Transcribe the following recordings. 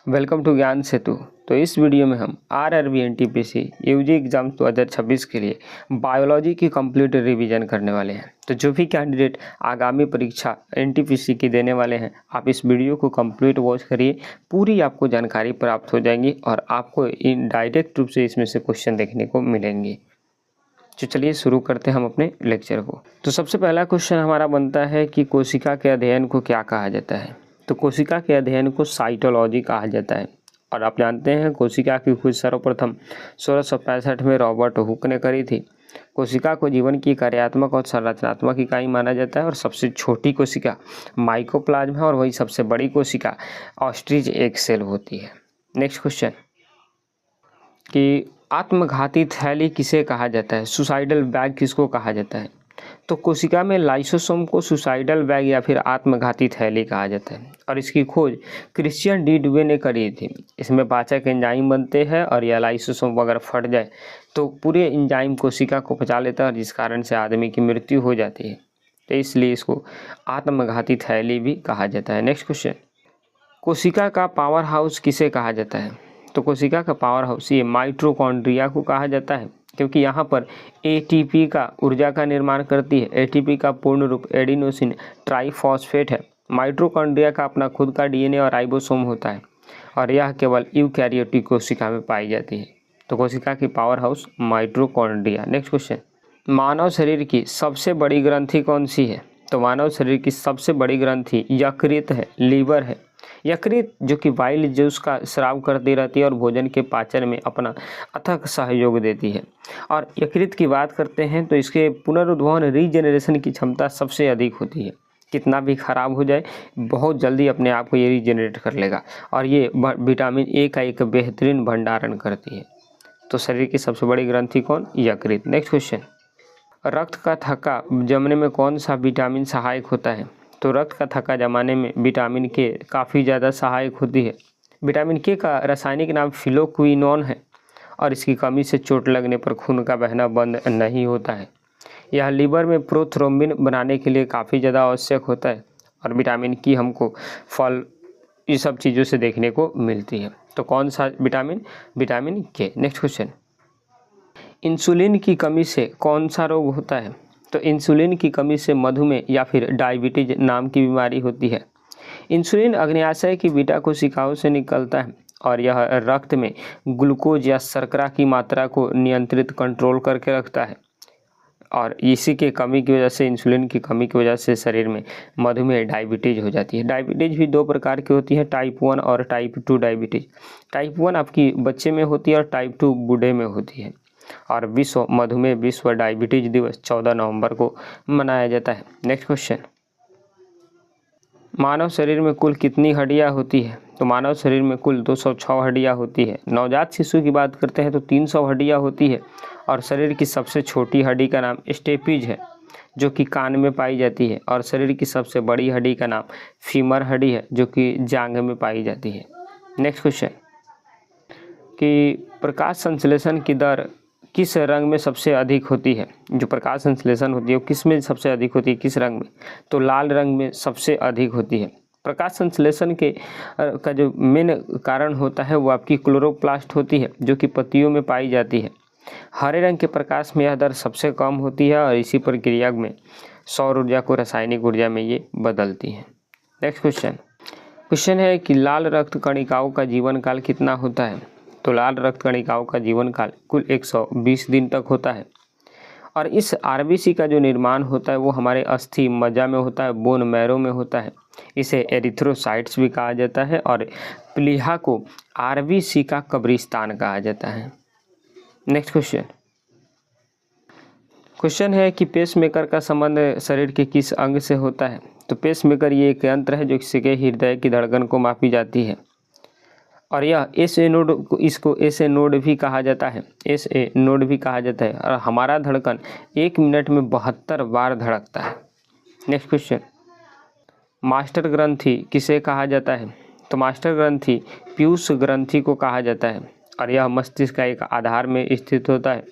Welcome to ज्ञान सेतु। तो इस वीडियो में हम आरआरबी एनटीपीसी यूजी एग्जाम 2026 के लिए बायोलॉजी की कंप्लीट रिवीजन करने वाले हैं। तो जो भी कैंडिडेट आगामी परीक्षा एनटीपीसी की देने वाले हैं, आप इस वीडियो को कंप्लीट वॉच करिए, पूरी आपको जानकारी प्राप्त हो जाएगी और आपको इन डायरेक्ट रूप से इसमें से क्वेश्चन देखने को मिलेंगे। तो चलिए शुरू करते हैं हम अपने लेक्चर को। तो सबसे पहला क्वेश्चन हमारा बनता है कि कोशिका के अध्ययन को क्या कहा जाता है। तो कोशिका के अध्ययन को साइटोलॉजी कहा जाता है। और आप जानते हैं कोशिका की खोज सर्वप्रथम 1665 में रॉबर्ट हुक ने करी थी। कोशिका को जीवन की कार्यात्मक और संरचनात्मक इकाई माना जाता है और सबसे छोटी कोशिका माइकोप्लाज्म है और वही सबसे बड़ी कोशिका ऑस्ट्रिच एग सेल होती है। नेक्स्ट क्वेश्चन कि आत्मघाती थैली किसे कहा जाता है, सुसाइडल बैग किसको कहा जाता है। तो कोशिका में लाइसोसोम को सुसाइडल बैग या फिर आत्मघाती थैली कहा जाता है और इसकी खोज क्रिश्चियन डी डुवे ने करी थी। इसमें पाचक एंजाइम बनते हैं और यह लाइसोसोम अगर फट जाए तो पूरे एंजाइम कोशिका को पचा लेता है, जिस कारण से आदमी की मृत्यु हो जाती है। तो इसलिए इसको आत्मघाती थैली भी कहा जाता है। नेक्स्ट क्वेश्चन, कोशिका का पावर हाउस किसे कहा जाता है। तो कोशिका का पावर हाउस ये माइटोकॉन्ड्रिया को कहा जाता है, क्योंकि यहाँ पर एटीपी का ऊर्जा का निर्माण करती है। एटीपी का पूर्ण रूप एडिनोसिन ट्राइफॉस्फेट है। माइटोकॉन्ड्रिया का अपना खुद का डीएनए और राइबोसोम होता है और यह केवल यूकैरियोटिक कोशिका में पाई जाती है। तो कोशिका की power house mitochondria. Next question, मानव शरीर की सबसे बड़ी ग्रंथि कौन सी है। तो मानव शरीर की सबसे बड़ी ग्रंथि यकृत है, लीवर है। यकृत जो कि वाइल्ड जूस का स्राव करती रहती है और भोजन के पाचन में अपना अथक सहयोग देती है। और यकृत की बात करते हैं तो इसके पुनरुद्धारण रीजेनरेशन की क्षमता सबसे अधिक होती है। कितना भी खराब हो जाए बहुत जल्दी अपने आप को ये रीजेनरेट कर लेगा और ये विटामिन ए का एक बेहतरीन भंडारण करती है। तो शरीर की सबसे बड़ी ग्रंथि कौन, यकृत। नेक्स्ट क्वेश्चन, रक्त का थक्का जमने में कौन सा विटामिन सहायक होता है। तो रक्त का थक्का जमाने में विटामिन के काफ़ी ज़्यादा सहायक होती है। विटामिन के का रासायनिक नाम फिलोक्विनोन है और इसकी कमी से चोट लगने पर खून का बहना बंद नहीं होता है। यह लीवर में प्रोथ्रोम्बिन बनाने के लिए काफ़ी ज़्यादा आवश्यक होता है और विटामिन की हमको फल ये सब चीज़ों से देखने को मिलती है। तो कौन सा विटामिन, विटामिन के। नेक्स्ट क्वेश्चन, इंसुलिन की कमी से कौन सा रोग होता है। तो इंसुलिन की कमी से मधुमेह या फिर डायबिटीज नाम की बीमारी होती है। इंसुलिन अग्न्याशय की बीटा कोशिकाओं से निकलता है और यह रक्त में ग्लूकोज या शर्करा की मात्रा को नियंत्रित कंट्रोल करके रखता है और इसी के कमी की वजह से, इंसुलिन की कमी की वजह से शरीर में मधुमेह डायबिटीज हो जाती है। डायबिटीज भी दो प्रकार की होती है, टाइप 1 और टाइप 2 डायबिटीज। टाइप 1 आपकी बच्चे में होती है और टाइप 2 बूढ़े में होती है। और विश्व मधुमेह विश्व डायबिटीज दिवस 14 नवंबर को मनाया जाता है। नेक्स्ट क्वेश्चन, मानव शरीर में कुल कितनी हड्डियां होती है। तो मानव शरीर में कुल 206 हड्डियां होती है। नवजात शिशु की बात करते हैं तो 300 हड्डियां होती है और शरीर की सबसे छोटी हड्डी का नाम स्टेपीज है जो कि कान में पाई जाती है और शरीर की सबसे बड़ी हड्डी का नाम फीमर हड्डी है जो कि जांघ में पाई जाती है। नेक्स्ट क्वेश्चन, कि प्रकाश संश्लेषण की दर किस रंग में सबसे अधिक होती है। जो प्रकाश संश्लेषण होती है वो किस में सबसे अधिक होती है, किस रंग में। तो लाल रंग में सबसे अधिक होती है। प्रकाश संश्लेषण के का जो मेन कारण होता है वो आपकी क्लोरोप्लास्ट होती है जो कि पत्तियों में पाई जाती है। हरे रंग के प्रकाश में यह दर सबसे कम होती है और इसी प्रक्रिया में सौर ऊर्जा को रासायनिक ऊर्जा में ये बदलती है। नेक्स्ट क्वेश्चन है कि लाल रक्त कणिकाओं का जीवन काल कितना होता है। तो लाल रक्त कणिकाओं का जीवन काल कुल 120 दिन तक होता है और इस आरबीसी का जो निर्माण होता है वो हमारे अस्थि मज्जा में होता है, बोन मैरो में होता है। इसे एरिथ्रोसाइट्स भी कहा जाता है और प्लीहा को आरबीसी का कब्रिस्तान कहा जाता है। नेक्स्ट क्वेश्चन है कि पेसमेकर का संबंध शरीर के किस अंग से होता है। तो पेसमेकर ये एक यंत्र है जो किसी के हृदय की धड़कन को मापी जाती है और यह एसए नोड, इसको एसए नोड भी कहा जाता है, एसए नोड भी कहा जाता है और हमारा धड़कन 1 मिनट में 72 बार धड़कता है। नेक्स्ट क्वेश्चन, मास्टर ग्रंथि किसे कहा जाता है। तो मास्टर ग्रंथि पीयूष ग्रंथि को कहा जाता है और यह मस्तिष्क का एक आधार में स्थित होता है।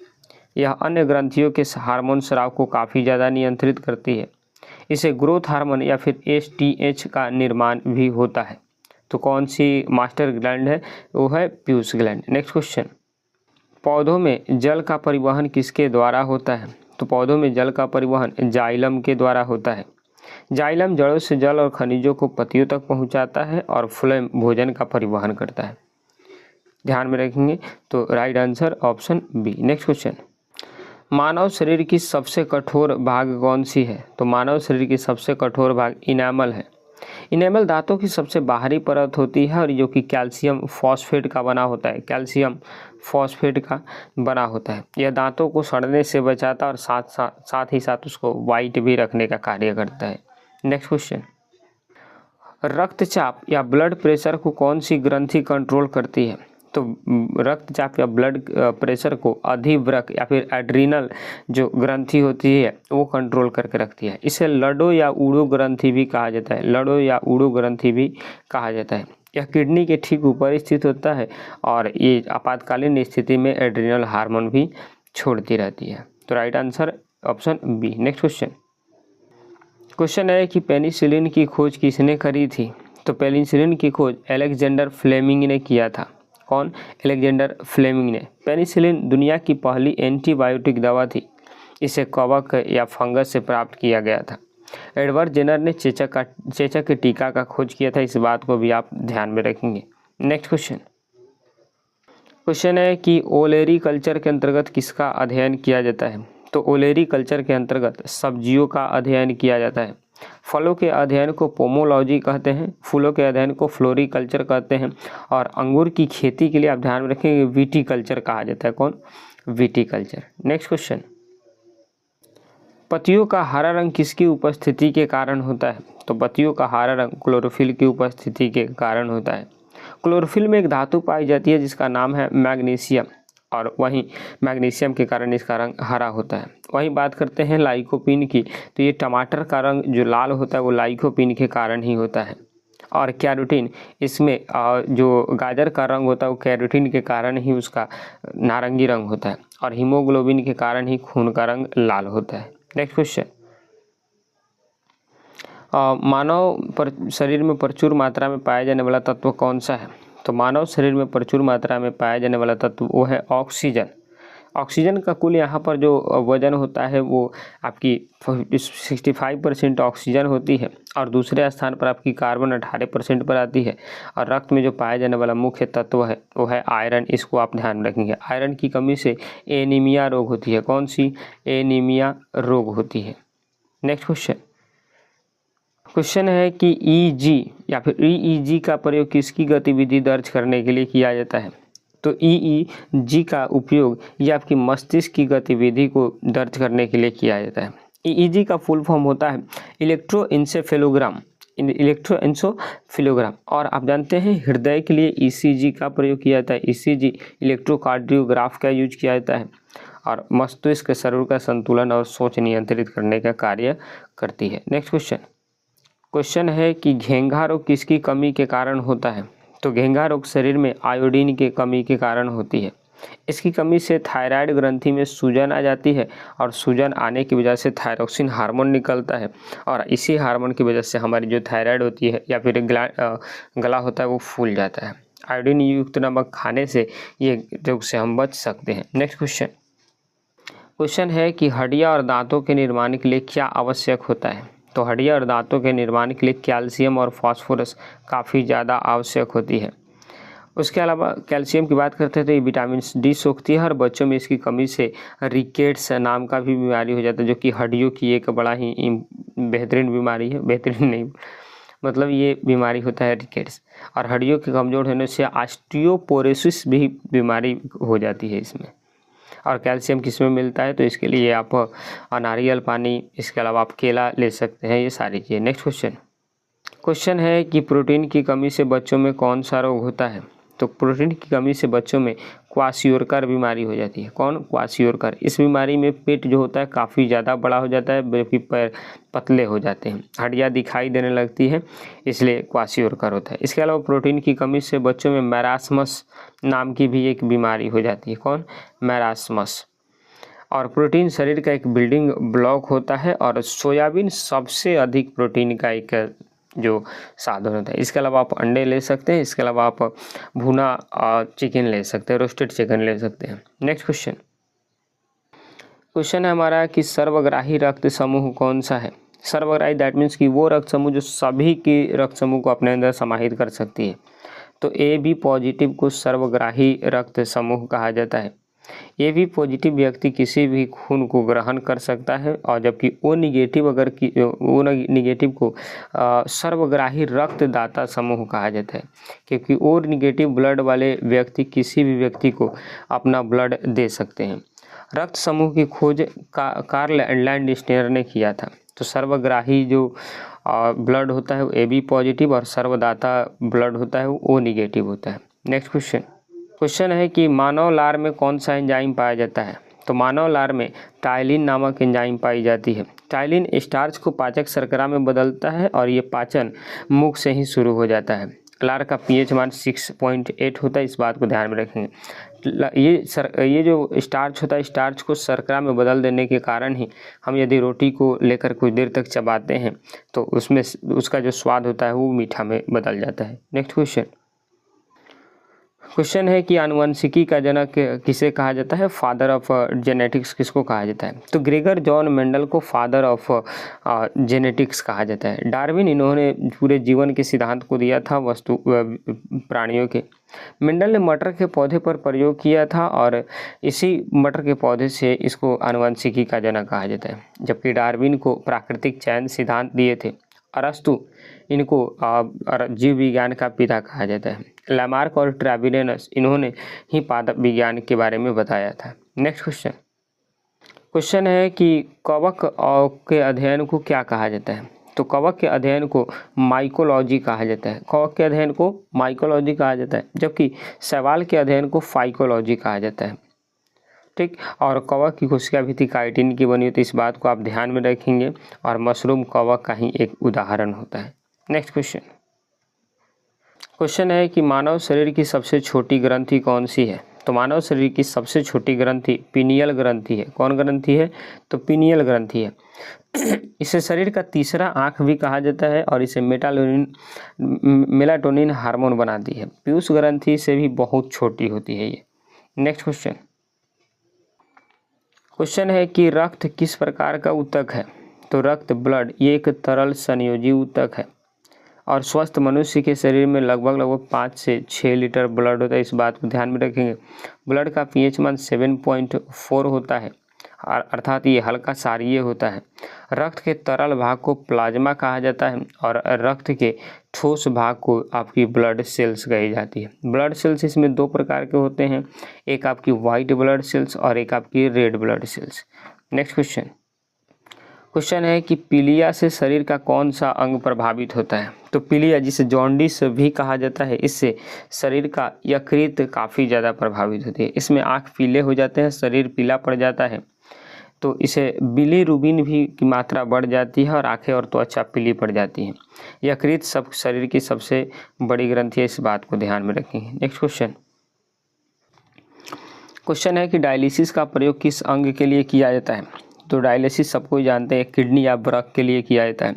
यह अन्य ग्रंथियों के हार्मोन स्राव को काफ़ी ज़्यादा नियंत्रित करती है। इसे ग्रोथ हार्मोन या फिर एसटीएच का निर्माण भी होता है। तो कौन सी मास्टर ग्लैंड है, वो है पीयूष ग्लैंड। नेक्स्ट क्वेश्चन, पौधों में जल का परिवहन किसके द्वारा होता है? तो पौधों में जल का परिवहन जाइलम के द्वारा होता है। जाइलम जड़ों से जल और खनिजों को पत्तियों तक पहुंचाता है और फ्लोएम भोजन का परिवहन करता है। ध्यान में रखेंगे, तो right answer option B. Next question, मानव शरीर की सबसे कठोर भाग कौन सी है? तो मानव शरीर की सबसे कठोर भाग इनेमल है। इनेमल दांतों की सबसे बाहरी परत होती है और जो कि कैल्शियम फॉस्फेट का बना होता है, कैल्शियम फॉस्फेट का बना होता है। यह दांतों को सड़ने से बचाता है और साथ ही साथ उसको वाइट भी रखने का कार्य करता है। नेक्स्ट क्वेश्चन, रक्तचाप या ब्लड प्रेशर को कौन सी ग्रंथि कंट्रोल करती है? तो रक्तचाप या ब्लड प्रेशर को अधिवृक्क या फिर एड्रिनल जो ग्रंथि होती है वो कंट्रोल करके रखती है। इसे लडो या उड़ो ग्रंथि भी कहा जाता है, लडो या उड़ो ग्रंथि भी कहा जाता है। यह किडनी के ठीक ऊपर स्थित होता है और ये आपातकालीन स्थिति में एड्रिनल हार्मोन भी छोड़ती रहती है। तो right answer option B. Next question, question है कि पेनिसिलिन की खोज किसने करी थी? तो पेनिसिलिन की खोज अलेक्जेंडर फ्लेमिंग ने किया था। कौन? अलेक्जेंडर फ्लेमिंग ने। पेनिसिलिन दुनिया की पहली एंटीबायोटिक दवा थी। इसे कवक या फंगस से प्राप्त किया गया था। एडवर्ड जेनर ने चेचक के टीका का खोज किया था, इस बात को भी आप ध्यान में रखेंगे। नेक्स्ट क्वेश्चन, क्वेश्चन है कि ओलेरी कल्चर के अंतर्गत किसका अध्ययन किया जाता है? तो ओलेरी कल्चर के अंतर्गत सब्जियों का अध्ययन किया जाता है। फलों के अध्ययन को पोमोलॉजी कहते हैं, फूलों के अध्ययन को फ्लोरिकल्चर कहते हैं और अंगूर की खेती के लिए आप ध्यान में रखेंगे विटीकल्चर कहा जाता है। कौन? विटीकल्चर। नेक्स्ट क्वेश्चन, पत्तियों का हरा रंग किसकी उपस्थिति के कारण होता है? तो पत्तियों का हरा रंग क्लोरोफिल की उपस्थिति के कारण होता है। क्लोरोफिल में एक धातु पाई जाती है जिसका नाम है मैग्नीशियम और वहीं मैग्नीशियम के कारण इसका रंग हरा होता है। वहीं बात करते हैं लाइकोपीन की, तो ये टमाटर का रंग जो लाल होता है वो लाइकोपीन के कारण ही होता है। और कैरोटीन, इसमें जो गाजर का रंग होता है वो कैरोटीन के कारण ही उसका नारंगी रंग होता है और हीमोग्लोबिन के कारण ही खून का रंग लाल होता है। नेक्स्ट क्वेश्चन, मानव शरीर में प्रचुर मात्रा में पाया जाने वाला तत्व कौन सा है? तो मानव शरीर में प्रचुर मात्रा में पाया जाने वाला तत्व वो है ऑक्सीजन। ऑक्सीजन का कुल यहाँ पर जो वजन होता है वो आपकी 65% ऑक्सीजन होती है और दूसरे स्थान पर आपकी कार्बन 18% पर आती है। और रक्त में जो पाया जाने वाला मुख्य तत्व है वो है आयरन, इसको आप ध्यान में रखेंगे। आयरन की कमी से एनीमिया रोग होती है। कौन सी? एनीमिया रोग होती है। नेक्स्ट क्वेश्चन, क्वेश्चन है कि ईजी या फिर ईईजी का प्रयोग किसकी गतिविधि दर्ज करने के लिए किया जाता है? तो ईईजी का उपयोग ये आपकी मस्तिष्क की गतिविधि को दर्ज करने के लिए किया जाता है। ईईजी का फुल फॉर्म होता है इलेक्ट्रोएन्सेफेलोग्राम, इलेक्ट्रोएन्सेफेलोग्राम। और आप जानते हैं हृदय के लिए ईसीजी का प्रयोग किया जाता है। ईसीजी इलेक्ट्रोकार्डियोग्राफ का यूज किया जाता है और मस्तिष्क शरीर का संतुलन और सोच नियंत्रित करने का कार्य करती है। नेक्स्ट क्वेश्चन, क्वेश्चन है कि घेंघा रोग किसकी कमी के कारण होता है? तो घेंघा रोग शरीर में आयोडीन की कमी के कारण होती है। इसकी कमी से थायराइड ग्रंथि में सूजन आ जाती है और सूजन आने की वजह से थायरोक्सिन हार्मोन निकलता है और इसी हार्मोन की वजह से हमारी जो थायराइड होती है या फिर गला होता है वो फूल जाता है। आयोडीन युक्त नमक खाने से ये रोग से हम बच सकते हैं। नेक्स्ट क्वेश्चन, क्वेश्चन है कि हड्डियां और दांतों के निर्माण के लिए क्या आवश्यक होता है? तो हड्डियां और दांतों के निर्माण के लिए कैल्शियम और फास्फोरस काफ़ी ज़्यादा आवश्यक होती है। उसके अलावा कैल्शियम की बात करते हैं तो ये विटामिन डी सोखती है और बच्चों में इसकी कमी से रिकेट्स नाम का भी बीमारी हो जाता है, जो कि हड्डियों की एक बड़ा ही बेहतरीन बीमारी है। बेहतरीन नहीं, मतलब ये बीमारी होता है रिकेट्स। और हड्डियों के कमज़ोर होने से ऑस्टियोपोरोसिस भी बीमारी हो जाती है इसमें। और कैल्शियम किस में मिलता है? तो इसके लिए आप नारियल पानी, इसके अलावा आप केला ले सकते हैं, ये सारी चीज़ें। नेक्स्ट क्वेश्चन, क्वेश्चन है कि प्रोटीन की कमी से बच्चों में कौन सा रोग होता है? तो प्रोटीन की कमी से बच्चों में क्वाशियोरकर बीमारी हो जाती है। कौन? क्वाशियोरकर। इस बीमारी में पेट जो होता है काफ़ी ज़्यादा बड़ा हो जाता है, जबकि पैर पतले हो जाते हैं, हड्डियाँ दिखाई देने लगती है, इसलिए क्वाशियोरकर होता है। इसके अलावा प्रोटीन की कमी से बच्चों में मैरास्मस नाम की भी एक बीमारी हो जाती है। कौन? मैरास्मस। और प्रोटीन शरीर का एक बिल्डिंग ब्लॉक होता है और सोयाबीन सबसे अधिक प्रोटीन का एक जो साधन होता है। इसके अलावा आप अंडे ले सकते हैं, इसके अलावा आप भुना चिकन ले सकते हैं, रोस्टेड चिकन ले सकते हैं। नेक्स्ट क्वेश्चन है हमारा कि सर्वग्राही रक्त समूह कौन सा है। सर्वग्राही दैट मीन्स कि वो रक्त समूह जो सभी की रक्त समूह को अपने अंदर समाहित कर सकती है। तो ए बी पॉजिटिव को सर्वग्राही रक्त समूह कहा जाता है। ए बी पॉजिटिव व्यक्ति किसी भी खून को ग्रहण कर सकता है, और जबकि ओ निगेटिव ओ निगेटिव को सर्वग्राही रक्तदाता समूह कहा जाता है, क्योंकि ओ निगेटिव ब्लड वाले व्यक्ति किसी भी व्यक्ति को अपना ब्लड दे सकते हैं। रक्त समूह की खोज कार्ल लैंडस्टेनर ने किया था। तो सर्वग्राही जो ब्लड होता है वो ए बी पॉजिटिव, और सर्वदाता ब्लड होता है वो ओ निगेटिव होता है। नेक्स्ट क्वेश्चन है कि मानव लार में कौन सा एंजाइम पाया जाता है। तो मानव लार में टाइलिन नामक एंजाइम पाई जाती है। टाइलिन स्टार्च को पाचक शर्करा में बदलता है, और ये पाचन मुख से ही शुरू हो जाता है। लार का पीएच मान 6.8 होता है, इस बात को ध्यान में रखेंगे। ये जो स्टार्च होता है, स्टार्च को शर्करा में बदल देने के कारण ही हम यदि रोटी को लेकर कुछ देर तक चबाते हैं तो उसमें उसका जो स्वाद होता है वो मीठा में बदल जाता है। नेक्स्ट क्वेश्चन है कि आनुवंशिकी का जनक किसे कहा जाता है, फादर ऑफ जेनेटिक्स किसको कहा जाता है। तो ग्रेगर जॉन मेंडल को फादर ऑफ जेनेटिक्स कहा जाता है। डार्विन इन्होंने पूरे जीवन के सिद्धांत को दिया था प्राणियों के। मेंडल ने मटर के पौधे पर प्रयोग किया था, और इसी मटर के पौधे से इसको आनुवंशिकी का जनक कहा जाता है। जबकि डार्विन को प्राकृतिक चयन सिद्धांत दिए थे। अरस्तु इनको जीव विज्ञान का पिता कहा जाता है। लैमार्क और ट्रेविलियनस इन्होंने ही पादप विज्ञान के बारे में बताया था। नेक्स्ट क्वेश्चन है कि कवक के अध्ययन को क्या कहा जाता है। तो कवक के अध्ययन को माइकोलॉजी कहा जाता है। कवक के अध्ययन को माइकोलॉजी कहा जाता है, जबकि शैवाल के अध्ययन को फाइकोलॉजी कहा जाता है। ठीक, और कवक की कोशिका भित्ति काइटिन की बनी होती है, इस बात को आप ध्यान में रखेंगे, और मशरूम कवक का ही एक उदाहरण होता है। नेक्स्ट क्वेश्चन है कि मानव शरीर की सबसे छोटी ग्रंथि कौन सी है। तो मानव शरीर की सबसे छोटी ग्रंथि पीनियल ग्रंथि है। कौन ग्रंथि है, तो पीनियल ग्रंथि है। इसे शरीर का तीसरा आँख भी कहा जाता है, और इसे मेलाटोनिन हार्मोन बनाती है। पीयूष ग्रंथि से भी बहुत छोटी होती है ये। नेक्स्ट क्वेश्चन है कि रक्त किस प्रकार का ऊतक है। तो रक्त ब्लड ये एक तरल संयोजी ऊतक है, और स्वस्थ मनुष्य के शरीर में लगभग 5 से 6 लीटर ब्लड होता है, इस बात को ध्यान में रखेंगे। ब्लड का पीएच मान 7.4 होता है, अर्थात ये हल्का क्षारीय होता है। रक्त के तरल भाग को प्लाज्मा कहा जाता है, और रक्त के ठोस भाग को आपकी ब्लड सेल्स कही जाती है। ब्लड सेल्स इसमें 2 प्रकार के होते हैं, एक आपकी वाइट ब्लड सेल्स और एक आपकी red blood cells. Next question है कि पीलिया से शरीर का कौन सा अंग प्रभावित होता है। तो पीलिया जिसे जॉन्डिस भी कहा जाता है, इससे शरीर का यकृत काफ़ी ज़्यादा प्रभावित होती है। इसमें आँख पीले हो जाते हैं, शरीर पीला पड़ जाता है, तो इसे बिलीरुबिन भी की मात्रा बढ़ जाती है, और आँखें और त्वचा पीली पड़ जाती हैं। यकृत सब शरीर की सबसे बड़ी ग्रंथि है, इस बात को ध्यान में रखेंगे। नेक्स्ट क्वेश्चन है कि डायलिसिस का प्रयोग किस अंग के लिए किया जाता है। तो डायलिसिस सबको जानते हैं, किडनी या वृक्क के लिए किया जाता है।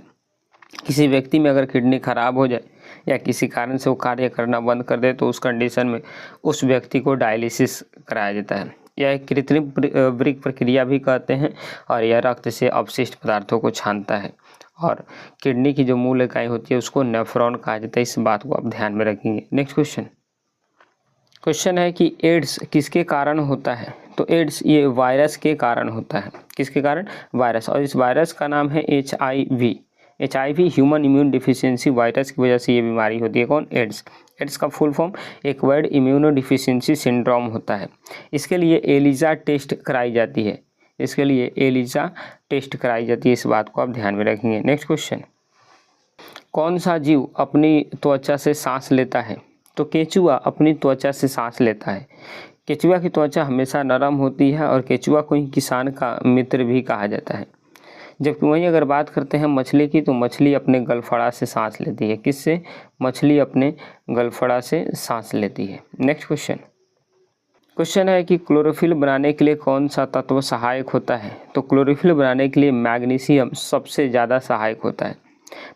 किसी व्यक्ति में अगर किडनी खराब हो जाए या किसी कारण से वो कार्य करना बंद कर दे, तो उस कंडीशन में उस व्यक्ति को डायलिसिस कराया जाता है। यह एक कृत्रिम वृक्क प्रक्रिया भी कहते हैं, और यह रक्त से अपशिष्ट पदार्थों को छानता है, और किडनी की जो मूल इकाई होती है उसको नेफ्रॉन कहा जाता है, इस बात को आप ध्यान में रखेंगे। नेक्स्ट क्वेश्चन है कि एड्स किसके कारण होता है। तो एड्स ये वायरस के कारण होता है। किसके कारण, वायरस, और इस वायरस का नाम है HIV। HIV human immune deficiency virus की वजह से ये बीमारी होती है। कौन, एड्स। एड्स का full form acquired immuno deficiency syndrome होता है। इसके लिए एलिजा टेस्ट कराई जाती है, इस बात को आप ध्यान में रखेंगे। नेक्स्ट क्वेश्चन, कौन सा जीव अपनी त्वचा से सांस लेता है। तो केंचुआ अपनी त्वचा से सांस लेता है। केंचुआ की त्वचा हमेशा नरम होती है, और केंचुआ को ही किसान का मित्र भी कहा जाता है। जबकि वहीं अगर बात करते हैं मछली की, तो मछली अपने गलफड़ा से सांस लेती है। किससे, मछली अपने गलफड़ा से सांस लेती है। नेक्स्ट क्वेश्चन है कि क्लोरोफिल बनाने के लिए कौन सा तत्व सहायक होता है। तो क्लोरोफिल बनाने के लिए मैग्नीशियम सबसे ज़्यादा सहायक होता है।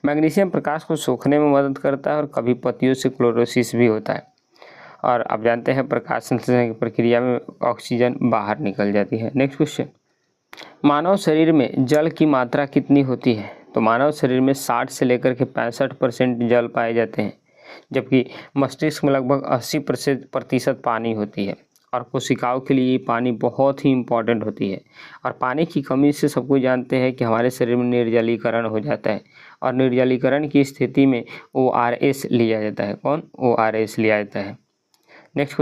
मैग्नीशियम प्रकाश को सोखने में मदद करता है और कभी पत्तियों से क्लोरोसिस भी होता है। और आप जानते हैं प्रकाश संश्लेषण की प्रक्रिया में ऑक्सीजन बाहर निकल जाती है। नेक्स्ट क्वेश्चन, मानव शरीर में जल की मात्रा कितनी होती है? तो मानव शरीर में 60 से लेकर के 65% जल पाए जाते हैं, जबकि मस्तिष्क में लगभग 80% पानी होती है। और कोशिकाओं के लिए पानी बहुत ही इम्पॉर्टेंट होती है। और पानी की कमी से सब कोई जानते हैं कि हमारे शरीर में निर्जलीकरण हो जाता है, और निर्जलीकरण की स्थिति में ORS लिया जाता है। कौन? ORS लिया जाता है। नेक्स्ट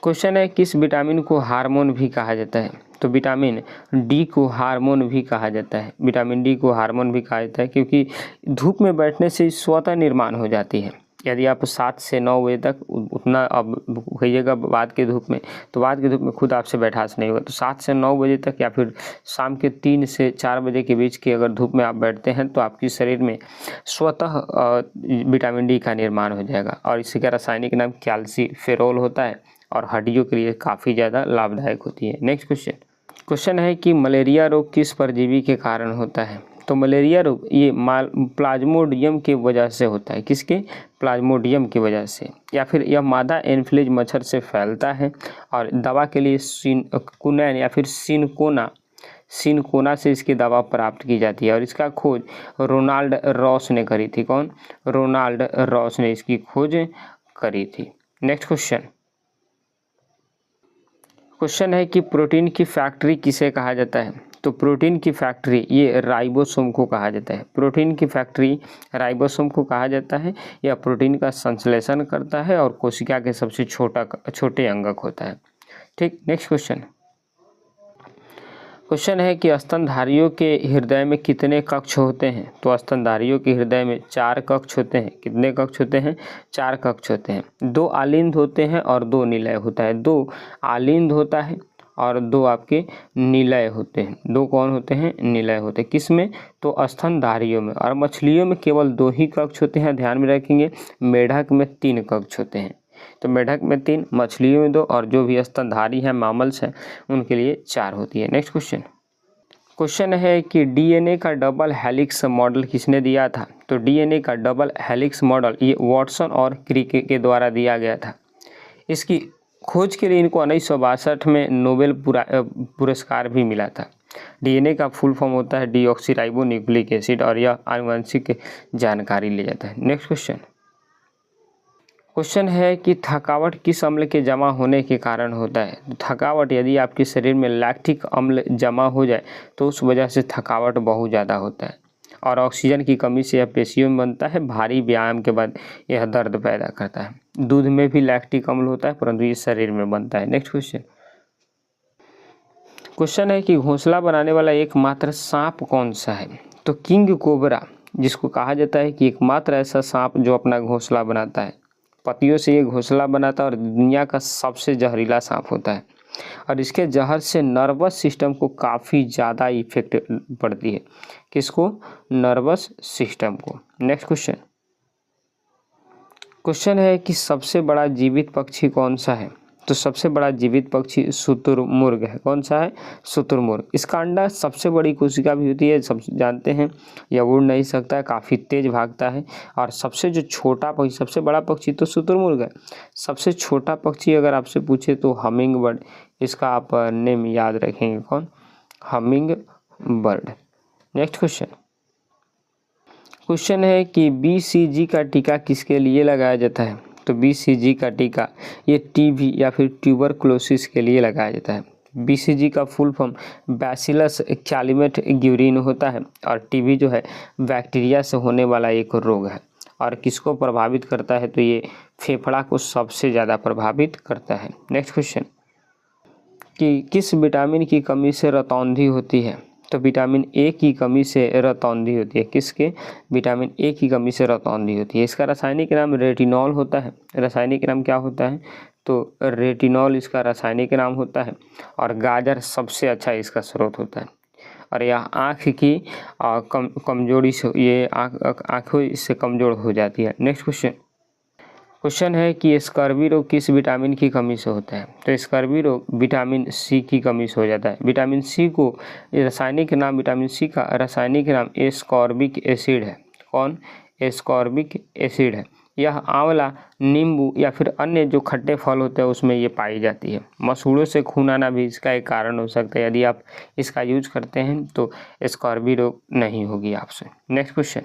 क्वेश्चन है, किस विटामिन को हार्मोन भी कहा जाता है? तो विटामिन डी को हार्मोन भी कहा जाता है। विटामिन डी को हार्मोन भी कहा जाता है क्योंकि धूप में बैठने से स्वतः निर्माण हो जाती है। यदि आप 7 से 9 बजे तक उतना अब कहिएगा बाद के धूप में, तो बाद के धूप में खुद आपसे बैठास नहीं होगा। तो 7 से 9 बजे तक या फिर शाम के 3 से 4 बजे के बीच की अगर धूप में आप बैठते हैं तो आपके शरीर में स्वतः विटामिन डी का निर्माण हो जाएगा। और इसी का रासायनिक नाम कैल्सीफेरोल होता है और हड्डियों के लिए काफ़ी ज़्यादा लाभदायक होती है। नेक्स्ट क्वेश्चन है कि मलेरिया रोग किस परजीवी के कारण होता है? तो मलेरिया रोग ये प्लाज्मोडियम की वजह से होता है। किसके? प्लाज्मोडियम की वजह से, या फिर यह मादा एनफ्लूएंजा मच्छर से फैलता है। और दवा के लिए कुनैन या फिर सिनकोना से इसकी दवा प्राप्त की जाती है। और इसका खोज रोनाल्ड रॉस ने करी थी। कौन? रोनाल्ड रॉस ने इसकी खोज करी थी। नेक्स्ट क्वेश्चन है कि प्रोटीन की फैक्ट्री किसे कहा जाता है? तो प्रोटीन की फैक्ट्री ये राइबोसोम को कहा जाता है। प्रोटीन की फैक्ट्री राइबोसोम को कहा जाता है। यह प्रोटीन का संश्लेषण करता है और कोशिका के सबसे छोटे अंगक होता है। ठीक। नेक्स्ट क्वेश्चन है कि स्तनधारियों के हृदय में कितने कक्ष होते हैं? तो स्तनधारियों के हृदय में 4 कक्ष होते हैं। कितने कक्ष होते हैं? 4 कक्ष होते हैं। 2 आलिंद होते हैं और 2 निलय होता है। 2 आलिंद होता है और 2 आपके निलय होते हैं। 2 कौन होते हैं? निलय होते हैं। किस में? तो स्तनधारियों में। और मछलियों में केवल 2 ही कक्ष होते हैं, ध्यान में रखेंगे। मेढक में 3 कक्ष होते हैं। तो मेढक में 3, मछलियों में 2, और जो भी स्तनधारी हैं, मामल्स हैं, उनके लिए 4 होती है। नेक्स्ट क्वेश्चन है कि डीएनए का डबल हेलिक्स मॉडल किसने दिया था? तो डीएनए का डबल हेलिक्स मॉडल ये वाटसन और क्रिक के द्वारा दिया गया था। इसकी खोज के लिए इनको 1962 में नोबेल पुरस्कार भी मिला था। डीएनए का फुल फॉर्म होता है डीऑक्सीराइबो न्यूक्लिक एसिड, और यह आनुवंशिक जानकारी ले जाता है। नेक्स्ट क्वेश्चन है कि थकावट किस अम्ल के जमा होने के कारण होता है? थकावट यदि आपके शरीर में लैक्टिक अम्ल जमा हो जाए तो उस वजह से थकावट बहुत ज़्यादा होता है। और ऑक्सीजन की कमी से यह पेशियों में बनता है। भारी व्यायाम के बाद यह दर्द पैदा करता है। दूध में भी लैक्टिक अम्ल होता है, परंतु ये शरीर में बनता है। नेक्स्ट क्वेश्चन है कि घोंसला बनाने वाला एकमात्र सांप कौन सा है? तो किंग कोबरा, जिसको कहा जाता है कि एकमात्र ऐसा सांप जो अपना घोंसला बनाता है। पत्तियों से ये घोंसला बनाता है और दुनिया का सबसे जहरीला सांप होता है। और इसके जहर से नर्वस सिस्टम को काफ़ी ज़्यादा इफेक्ट पड़ती है। किसको? नर्वस सिस्टम को। नेक्स्ट क्वेश्चन है कि सबसे बड़ा जीवित पक्षी कौन सा है? तो सबसे बड़ा जीवित पक्षी शुतुरमुर्ग है। कौन सा है? शुतुरमुर्ग। इसका अंडा सबसे बड़ी कोशिका भी होती है, सब जानते हैं। यह उड़ नहीं सकता है, काफ़ी तेज भागता है। और सबसे जो छोटा पक्षी, सबसे बड़ा पक्षी तो शुतुरमुर्ग है। सबसे छोटा पक्षी अगर आपसे पूछे तो हमिंग बर्ड। इसका आप नेम याद रखेंगे। कौन? Humming bird. नेक्स्ट क्वेश्चन है कि BCG का टीका किसके लिए लगाया जाता है? तो BCG का टीका ये टीबी या फिर ट्यूबरक्लोसिस के लिए लगाया जाता है। BCG का फुल फॉर्म बैसिलस कैलिमेट ग्यूरिन होता है। और टीबी जो है बैक्टीरिया से होने वाला एक रोग है। और किसको प्रभावित करता है? तो ये फेफड़ा को सबसे ज़्यादा प्रभावित करता है। नेक्स्ट क्वेश्चन कि किस विटामिन की कमी से रतौंधी होती है? तो विटामिन ए की कमी से रतौंधी होती है। किसके? विटामिन ए की कमी से रतौंधी होती है। इसका रासायनिक नाम रेटिनॉल होता है। रासायनिक नाम क्या होता है? तो रेटिनॉल इसका रासायनिक नाम होता है। और गाजर सबसे अच्छा इसका स्रोत होता है। और यह आँख की कमजोरी से, ये आँखों इससे कमज़ोर हो जाती है। नेक्स्ट क्वेश्चन है कि स्कर्वी रोग किस विटामिन की कमी से होता है? तो स्कर्वी रोग विटामिन सी की कमी से हो जाता है। विटामिन सी को रासायनिक नाम, विटामिन सी का रासायनिक नाम एस्कॉर्बिक एसिड है। कौन? एस्कॉर्बिक एसिड है। यह आंवला, नींबू या फिर अन्य जो खट्टे फल होते हैं उसमें ये पाई जाती है। मसूड़ों से खून आना भी इसका एक कारण हो सकता है। यदि आप इसका यूज करते हैं तो स्कर्वी रोग नहीं होगी आपसे। नेक्स्ट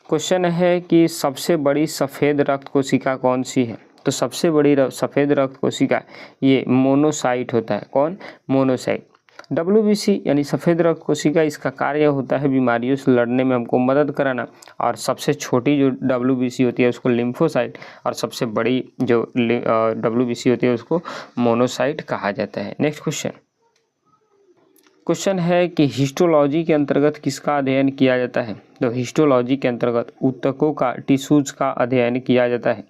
क्वेश्चन है कि सबसे बड़ी सफ़ेद रक्त कोशिका कौन सी है? तो सबसे बड़ी सफ़ेद रक्त कोशिका ये मोनोसाइट होता है। कौन? मोनोसाइट। WBC यानी सफ़ेद रक्त कोशिका, इसका कार्य होता है बीमारियों से लड़ने में हमको मदद कराना। और सबसे छोटी जो WBC होती है उसको लिम्फोसाइट, और सबसे बड़ी जो WBC होती है उसको मोनोसाइट कहा जाता है। नेक्स्ट क्वेश्चन है कि हिस्टोलॉजी के अंतर्गत किसका अध्ययन किया जाता है? तो हिस्टोलॉजी के अंतर्गत ऊतकों का, टिश्यूज का अध्ययन किया जाता है।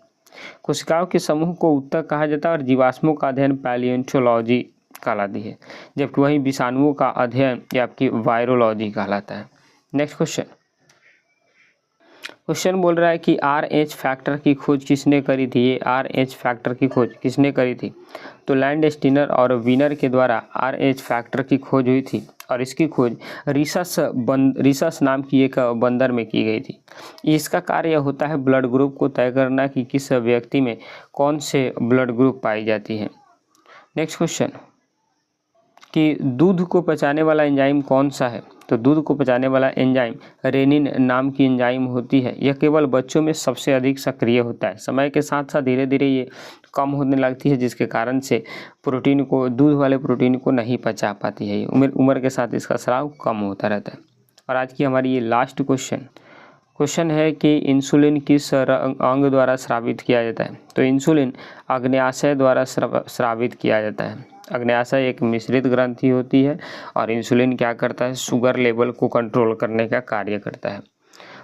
कोशिकाओं के समूह को ऊतक कहा जाता है और जीवाश्मों का अध्ययन पैलियोंटोलॉजी कहलाती है, जबकि वहीं विषाणुओं का अध्ययन ये आपकी वायरोलॉजी कहलाता है। नेक्स्ट क्वेश्चन बोल रहा है कि RH फैक्टर की खोज किसने करी थी? ये RH फैक्टर की खोज किसने करी थी? तो लैंडस्टीनर और वीनर के द्वारा RH फैक्टर की खोज हुई थी, और इसकी खोज रिसस नाम की एक बंदर में की गई थी। इसका कार्य होता है ब्लड ग्रुप को तय करना कि किस व्यक्ति में कौन से ब्लड ग्रुप पाई जाती है। नेक्स्ट क्वेश्चन कि दूध को पचाने वाला एंजाइम कौन सा है? तो दूध को पचाने वाला एंजाइम रेनिन नाम की एंजाइम होती है। यह केवल बच्चों में सबसे अधिक सक्रिय होता है। समय के साथ साथ धीरे धीरे ये कम होने लगती है, जिसके कारण से प्रोटीन को, दूध वाले प्रोटीन को नहीं पचा पाती है। उम्र के साथ इसका स्राव कम होता रहता है। और आज की हमारी ये लास्ट क्वेश्चन है कि इंसुलिन किस अंग द्वारा स्रावित किया जाता है? तो इंसुलिन अग्न्याशय द्वारा स्रावित किया जाता है। अग्न्याशय एक मिश्रित ग्रंथि होती है, और इंसुलिन क्या करता है? शुगर लेवल को कंट्रोल करने का कार्य करता है,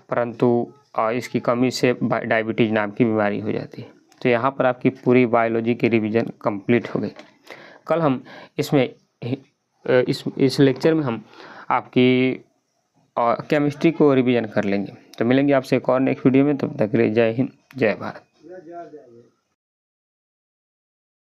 परंतु इसकी कमी से डायबिटीज नाम की बीमारी हो जाती है। तो यहाँ पर आपकी पूरी बायोलॉजी की रिवीजन कंप्लीट हो गई। कल हम इसमें इस लेक्चर में हम आपकी केमिस्ट्री को रिवीजन कर लेंगे। तो मिलेंगे आपसे एक और नेक्स्ट वीडियो में। तब तक के लिए जय हिंद, जय भारत।